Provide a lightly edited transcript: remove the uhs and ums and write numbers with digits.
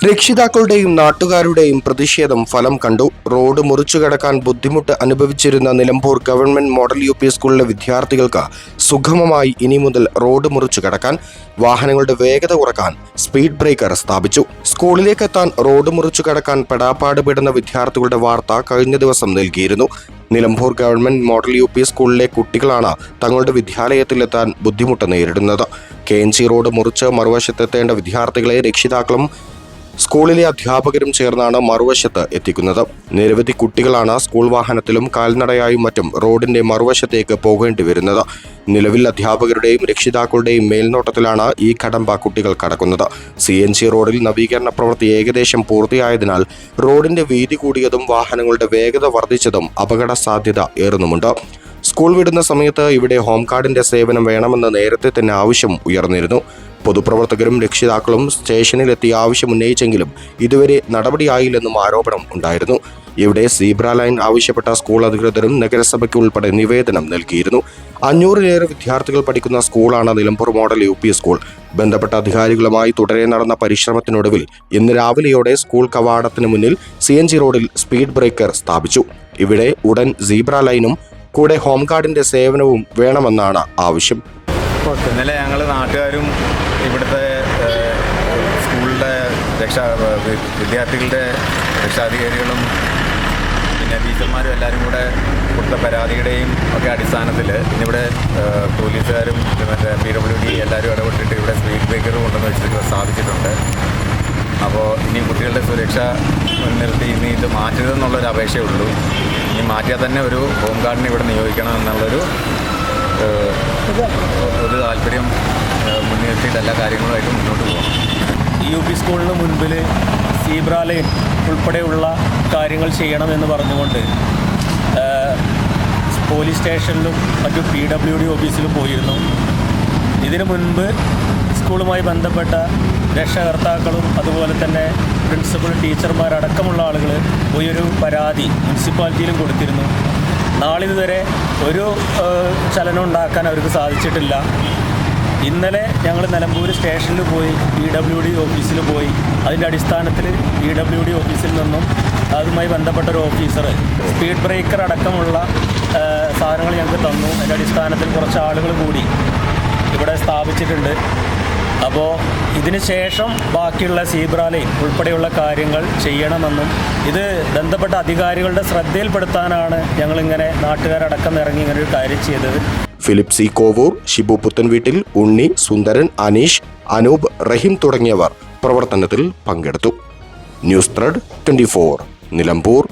രക്ഷിതാക്കളുടെയും നാട്ടുകാരുടെയും പ്രതിഷേധം ഫലം കണ്ടു. റോഡ് മുറിച്ചു കടക്കാൻ ബുദ്ധിമുട്ട് അനുഭവിച്ചിരുന്ന നിലമ്പൂർ ഗവൺമെന്റ് മോഡൽ യു.പി. സ്കൂളിലെ വിദ്യാർത്ഥികൾക്ക് സുഗമമായി ഇനി മുതൽ റോഡ് മുറിച്ചു കടക്കാൻ വാഹനങ്ങളുടെ വേഗത കുറക്കാൻ സ്പീഡ് ബ്രേക്കർ സ്ഥാപിച്ചു. സ്കൂളിലേക്കെത്താൻ റോഡ് മുറിച്ചു കടക്കാൻ പെടാപ്പാടുപെടുന്ന വിദ്യാർത്ഥികളുടെ വാർത്ത കഴിഞ്ഞ ദിവസം നൽകിയിരുന്നു. Nilambur government model UP. സ്കൂളിലെ കുട്ടികളാണ് തങ്ങളുടെ വിദ്യാലയത്തിലെത്താൻ ബുദ്ധിമുട്ട് നേരിടുന്നത്. KNG റോഡ് മുറിച്ച് മറുവശത്തെത്തേണ്ട വിദ്യാർത്ഥികളെ രക്ഷിതാക്കളും സ്കൂളിലെ അധ്യാപകരും ചേർന്നാണ് മറുവശത്ത് എത്തിക്കുന്നത്. നിരവധി കുട്ടികളാണ് സ്കൂൾ വാഹനത്തിലും കാൽനടയായും മറ്റും റോഡിന്റെ മറുവശത്തേക്ക് പോകേണ്ടി വരുന്നത്. നിലവിൽ അധ്യാപകരുടെയും രക്ഷിതാക്കളുടെയും മേൽനോട്ടത്തിലാണ് ഈ കടമ്പ കുട്ടികൾ കടക്കുന്നത്. CNG റോഡിൽ നവീകരണ പ്രവൃത്തി ഏകദേശം പൂർത്തിയായതിനാൽ റോഡിന്റെ വീതി കൂടിയതും വാഹനങ്ങളുടെ വേഗത വർദ്ധിച്ചതും അപകട സാധ്യത ഏറുന്നുമുണ്ട്. സ്കൂൾ വിടുന്ന സമയത്ത് ഇവിടെ ഹോം ഗാർഡിന്റെ സേവനം വേണമെന്ന് നേരത്തെ തന്നെ ആവശ്യം ഉയർന്നിരുന്നു. പൊതുപ്രവർത്തകരും രക്ഷിതാക്കളും സ്റ്റേഷനിലെത്തി ആവശ്യം ഉന്നയിച്ചെങ്കിലും ഇതുവരെ നടപടിയായില്ലെന്നും ആരോപണം ഉണ്ടായിരുന്നു. ഇവിടെ സീബ്ര ലൈൻ ആവശ്യപ്പെട്ട സ്കൂൾ അധികൃതരും നഗരസഭയ്ക്ക് ഉൾപ്പെടെ നിവേദനം നൽകിയിരുന്നു. 500-ലേറെ വിദ്യാർത്ഥികൾ പഠിക്കുന്ന സ്കൂളാണ് നിലമ്പൂർ മോഡൽ യു.പി. സ്കൂൾ. ബന്ധപ്പെട്ട അധികാരികളുമായി തുടരെ നടന്ന പരിശ്രമത്തിനൊടുവിൽ ഇന്ന് രാവിലെയോടെ സ്കൂൾ കവാടത്തിന് മുന്നിൽ CNG റോഡിൽ സ്പീഡ് ബ്രേക്കർ സ്ഥാപിച്ചു. ഇവിടെ ഉടൻ സീബ്ര ലൈനും കൂടെ ഹോം ഗാർഡിന്റെ സേവനവും വേണമെന്നാണ് ആവശ്യം. ഇന്നലെ ഞങ്ങൾ നാട്ടുകാരും ഇവിടുത്തെ സ്കൂളിലെ വിദ്യാർത്ഥികളുടെ രക്ഷാധികാരികളും പിന്നെ ടീച്ചർമാരും എല്ലാവരും കൂടെ കൊടുത്ത പരാതിയുടെയും ഒക്കെ അടിസ്ഥാനത്തിൽ ഇന്നിവിടെ പോലീസുകാരും മറ്റേ PWD എല്ലാവരും ഇടപെട്ടിട്ട് ഇവിടെ സ്പീഡ് ബ്രേക്കർ കൊണ്ടുവന്ന് വെച്ചിട്ട് സ്ഥാപിച്ചിട്ടുണ്ട്. അപ്പോൾ ഇനി കുട്ടികളുടെ സുരക്ഷ മുൻനിർത്തി ഇനി ഇത് മാറ്റരുതെന്നുള്ളൊരു അപേക്ഷയേ ഉള്ളൂ. ഇനി മാറ്റിയാൽ തന്നെ ഒരു ഹോം ഗാർഡിനെ ഇവിടെ നിയോഗിക്കണം എന്നുള്ളൊരു ഒരു താല്പര്യം മുൻനിർത്തിയിട്ട് എല്ലാ കാര്യങ്ങളുമായിട്ട് മുന്നോട്ട് പോകണം. UP സ്കൂളിന് മുൻപിൽ സീബ്ര ലൈൻ ഉൾപ്പെടെയുള്ള കാര്യങ്ങൾ ചെയ്യണമെന്ന് പറഞ്ഞുകൊണ്ട് പോലീസ് സ്റ്റേഷനിലും മറ്റു PWD ഓഫീസിലും പോയിരുന്നു. ഇതിനു മുൻപ് സ്കൂളുമായി ബന്ധപ്പെട്ട രക്ഷകർത്താക്കളും അതുപോലെ തന്നെ പ്രിൻസിപ്പൽ ടീച്ചർമാരടക്കമുള്ള ആളുകൾ പോയൊരു പരാതി മുനിസിപ്പാലിറ്റിയിലും കൊടുത്തിരുന്നു. നാളിതുവരെ ഒരു ചലനം ഉണ്ടാക്കാൻ അവർക്ക് സാധിച്ചിട്ടില്ല. ഇന്നലെ ഞങ്ങൾ നിലമ്പൂർ സ്റ്റേഷനിൽ പോയി PWD ഓഫീസിൽ പോയി. അതിൻ്റെ അടിസ്ഥാനത്തിൽ PWD ഓഫീസിൽ നിന്നും അതുമായി ബന്ധപ്പെട്ട ഒരു ഓഫീസർ സ്പീഡ് ബ്രേക്കർ അടക്കമുള്ള സാധനങ്ങൾ ഞങ്ങൾക്ക് തന്നു. അതിൻ്റെ അടിസ്ഥാനത്തിൽ കുറച്ച് ആളുകൾ കൂടി ഇവിടെ സ്ഥാപിച്ചിട്ടുണ്ട്. അപ്പോൾ ഇതിന് ശേഷം ബാക്കിയുള്ള സീബ്ര ലൈൻ ഉൾപ്പെടെയുള്ള കാര്യങ്ങൾ ചെയ്യണമെന്നും ഇത് ബന്ധപ്പെട്ട അധികാരികളുടെ ശ്രദ്ധയിൽപ്പെടുത്താനാണ് ഞങ്ങളിങ്ങനെ നാട്ടുകാരടക്കം ഇറങ്ങി ഇങ്ങനെ ഒരു കാര്യം ചെയ്തത്. Philip C. കോവൂർ, ഷിബു പുത്തൻവീട്ടിൽ, ഉണ്ണി, സുന്ദരൻ, അനീഷ്, അനൂപ്, റഹീം തുടങ്ങിയവർ പ്രവർത്തനത്തിൽ പങ്കെടുത്തു. News thread 24 Nilambur.